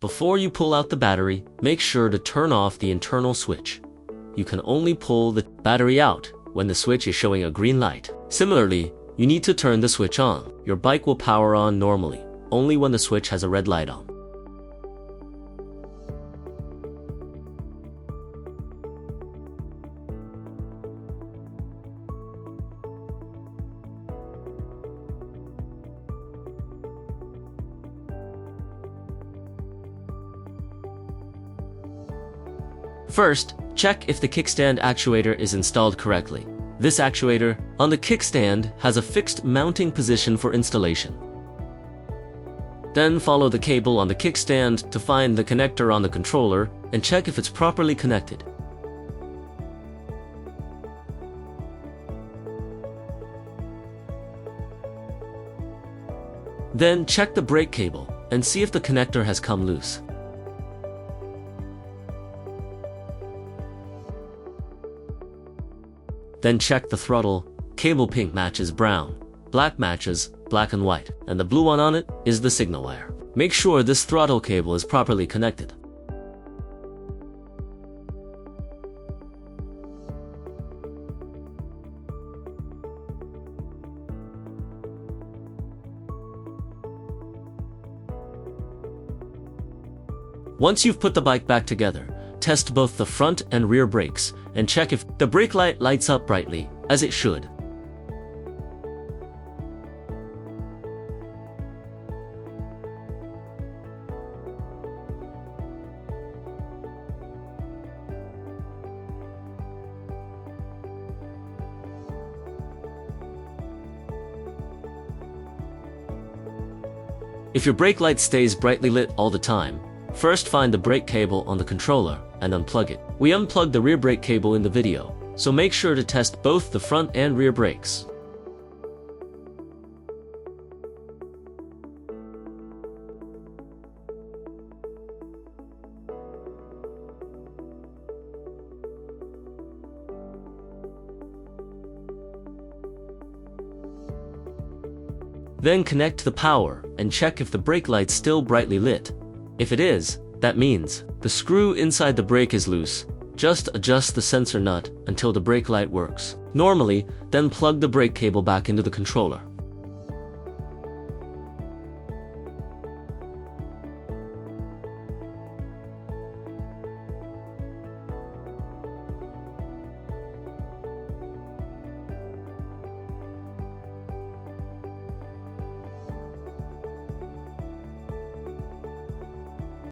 Before you pull out the battery, make sure to turn off the internal switch. You can only pull the battery out when the switch is showing a green light. Similarly, you need to turn the switch on. Your bike will power on normally, only when the switch has a red light on. First, check if the kickstand actuator is installed correctly. This actuator on the kickstand has a fixed mounting position for installation. Then follow the cable on the kickstand to find the connector on the controller and check if it's properly connected. Then check the brake cable and see if the connector has come loose. Then check the throttle. Cable pink matches brown, black matches black and white, and the blue one on it is the signal wire. Make sure this throttle cable is properly connected. Once you've put the bike back together, test both the front and rear brakes and check if the brake light lights up brightly, as it should. If your brake light stays brightly lit all the time, first find the brake cable on the controller and unplug it. We unplugged the rear brake cable in the video, so make sure to test both the front and rear brakes. Then connect the power and check if the brake light's still brightly lit. If it is, that means the screw inside the brake is loose. Just adjust the sensor nut until the brake light works. Normally, then plug the brake cable back into the controller.